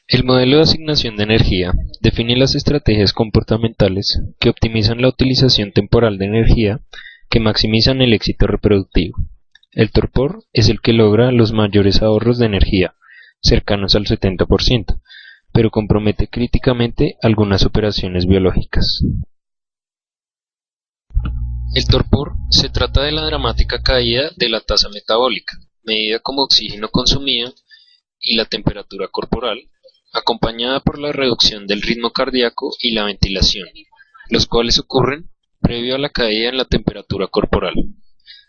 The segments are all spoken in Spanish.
El modelo de asignación de energía define las estrategias comportamentales que optimizan la utilización temporal de energía que maximizan el éxito reproductivo. El torpor es el que logra los mayores ahorros de energía, cercanos al 70%, pero compromete críticamente algunas operaciones biológicas. El torpor se trata de la dramática caída de la tasa metabólica, medida como oxígeno consumido, y la temperatura corporal, acompañada por la reducción del ritmo cardíaco y la ventilación, los cuales ocurren previo a la caída en la temperatura corporal.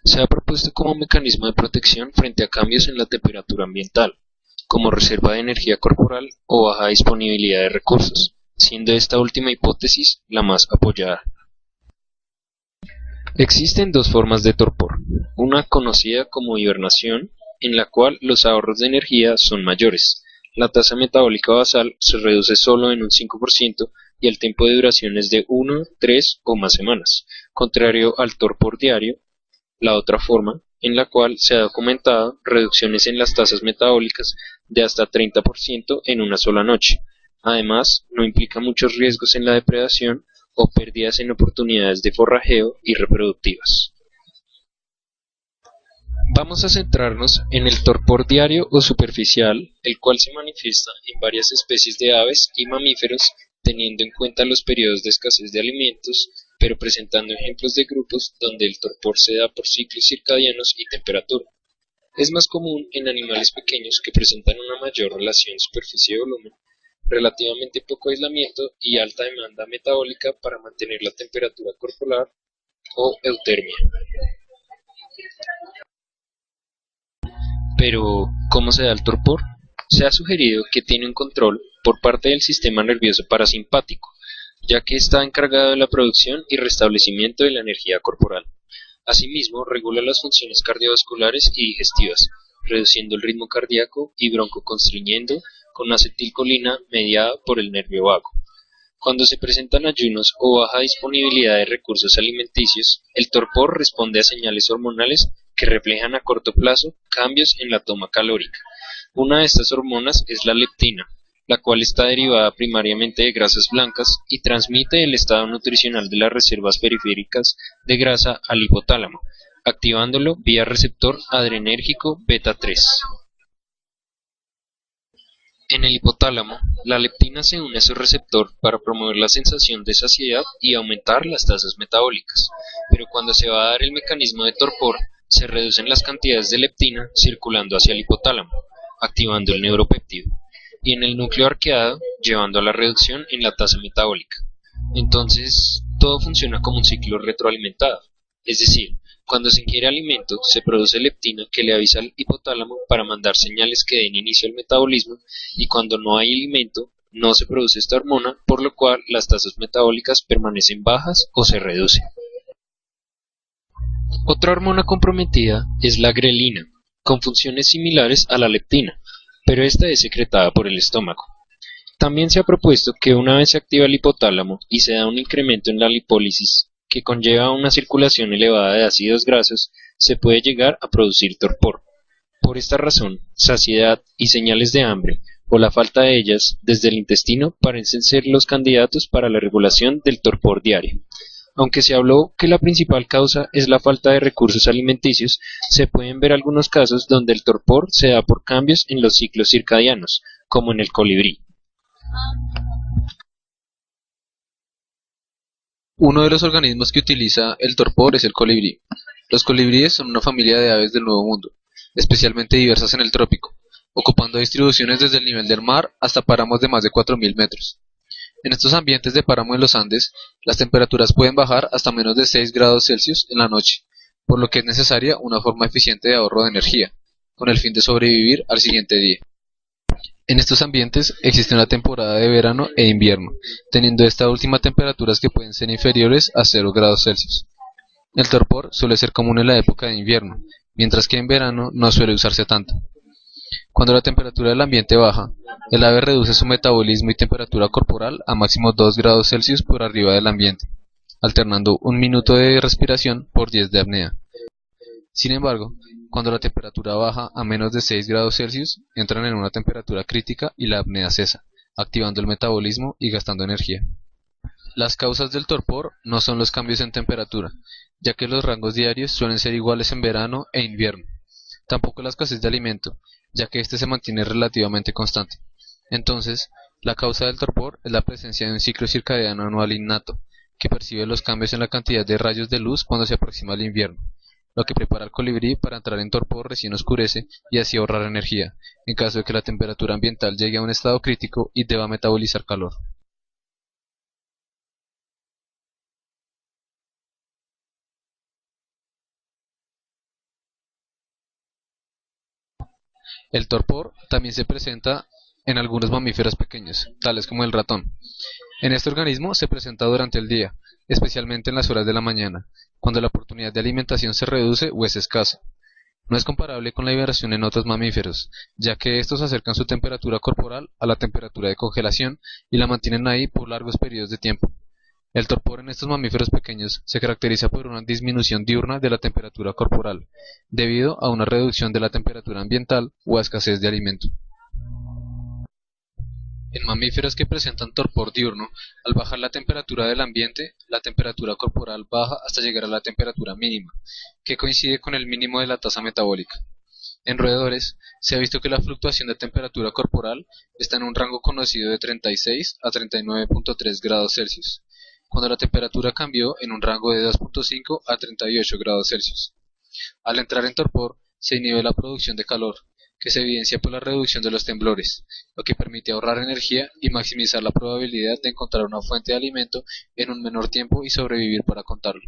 Se ha propuesto como mecanismo de protección frente a cambios en la temperatura ambiental, como reserva de energía corporal o baja disponibilidad de recursos, siendo esta última hipótesis la más apoyada. Existen dos formas de torpor, una conocida como hibernación, en la cual los ahorros de energía son mayores, la tasa metabólica basal se reduce solo en un 5% y el tiempo de duración es de 1, 3 o más semanas, contrario al torpor diario, la otra forma, en la cual se ha documentado reducciones en las tasas metabólicas de hasta 30% en una sola noche. Además, no implica muchos riesgos en la depredación o pérdidas en oportunidades de forrajeo y reproductivas. Vamos a centrarnos en el torpor diario o superficial, el cual se manifiesta en varias especies de aves y mamíferos, teniendo en cuenta los periodos de escasez de alimentos, pero presentando ejemplos de grupos donde el torpor se da por ciclos circadianos y temperatura. Es más común en animales pequeños que presentan una mayor relación superficie-volumen, relativamente poco aislamiento y alta demanda metabólica para mantener la temperatura corporal o eutermia. Pero, ¿cómo se da el torpor? Se ha sugerido que tiene un control por parte del sistema nervioso parasimpático, ya que está encargado de la producción y restablecimiento de la energía corporal. Asimismo, regula las funciones cardiovasculares y digestivas, reduciendo el ritmo cardíaco y broncoconstriyendo con acetilcolina mediada por el nervio vago. Cuando se presentan ayunos o baja disponibilidad de recursos alimenticios, el torpor responde a señales hormonales que reflejan a corto plazo cambios en la toma calórica. Una de estas hormonas es la leptina, la cual está derivada primariamente de grasas blancas y transmite el estado nutricional de las reservas periféricas de grasa al hipotálamo, activándolo vía receptor adrenérgico beta 3. En el hipotálamo, la leptina se une a su receptor para promover la sensación de saciedad y aumentar las tasas metabólicas, pero cuando se va a dar el mecanismo de torpor, se reducen las cantidades de leptina circulando hacia el hipotálamo, activando el neuropéptido, y en el núcleo arqueado, llevando a la reducción en la tasa metabólica. Entonces, todo funciona como un ciclo retroalimentado, es decir, cuando se ingiere alimento, se produce leptina que le avisa al hipotálamo para mandar señales que den inicio al metabolismo, y cuando no hay alimento, no se produce esta hormona, por lo cual las tasas metabólicas permanecen bajas o se reducen. Otra hormona comprometida es la grelina, con funciones similares a la leptina, pero esta es secretada por el estómago. También se ha propuesto que una vez se activa el hipotálamo y se da un incremento en la lipólisis, que conlleva una circulación elevada de ácidos grasos, se puede llegar a producir torpor. Por esta razón, saciedad y señales de hambre, o la falta de ellas, desde el intestino parecen ser los candidatos para la regulación del torpor diario. Aunque se habló que la principal causa es la falta de recursos alimenticios, se pueden ver algunos casos donde el torpor se da por cambios en los ciclos circadianos, como en el colibrí. Uno de los organismos que utiliza el torpor es el colibrí. Los colibríes son una familia de aves del Nuevo Mundo, especialmente diversas en el trópico, ocupando distribuciones desde el nivel del mar hasta páramos de más de 4.000 metros. En estos ambientes de páramo en los Andes, las temperaturas pueden bajar hasta menos de 6 grados Celsius en la noche, por lo que es necesaria una forma eficiente de ahorro de energía, con el fin de sobrevivir al siguiente día. En estos ambientes existe una temporada de verano e invierno, teniendo esta última temperaturas que pueden ser inferiores a 0 grados Celsius. El torpor suele ser común en la época de invierno, mientras que en verano no suele usarse tanto. Cuando la temperatura del ambiente baja, el ave reduce su metabolismo y temperatura corporal a máximo 2 grados Celsius por arriba del ambiente, alternando 1 minuto de respiración por 10 de apnea. Sin embargo, Cuando la temperatura baja a menos de 6 grados Celsius, entran en una temperatura crítica y la apnea cesa, activando el metabolismo y gastando energía. Las causas del torpor no son los cambios en temperatura, ya que los rangos diarios suelen ser iguales en verano e invierno. Tampoco la escasez de alimento, ya que éste se mantiene relativamente constante. Entonces, la causa del torpor es la presencia de un ciclo circadiano anual innato, que percibe los cambios en la cantidad de rayos de luz cuando se aproxima el invierno, lo que prepara al colibrí para entrar en torpor recién oscurece y así ahorrar energía, en caso de que la temperatura ambiental llegue a un estado crítico y deba metabolizar calor. El torpor también se presenta en algunos mamíferos pequeños, tales como el ratón. En este organismo se presenta durante el día, especialmente en las horas de la mañana, cuando la oportunidad de alimentación se reduce o es escasa. No es comparable con la hibernación en otros mamíferos, ya que estos acercan su temperatura corporal a la temperatura de congelación y la mantienen ahí por largos periodos de tiempo. El torpor en estos mamíferos pequeños se caracteriza por una disminución diurna de la temperatura corporal, debido a una reducción de la temperatura ambiental o a escasez de alimento. En mamíferos que presentan torpor diurno, al bajar la temperatura del ambiente, la temperatura corporal baja hasta llegar a la temperatura mínima, que coincide con el mínimo de la tasa metabólica. En roedores, se ha visto que la fluctuación de temperatura corporal está en un rango conocido de 36 a 39.3 grados Celsius, cuando la temperatura cambió en un rango de 2.5 a 38 grados Celsius. Al entrar en torpor, se inhibe la producción de calor, que se evidencia por la reducción de los temblores, lo que permite ahorrar energía y maximizar la probabilidad de encontrar una fuente de alimento en un menor tiempo y sobrevivir para contarlo.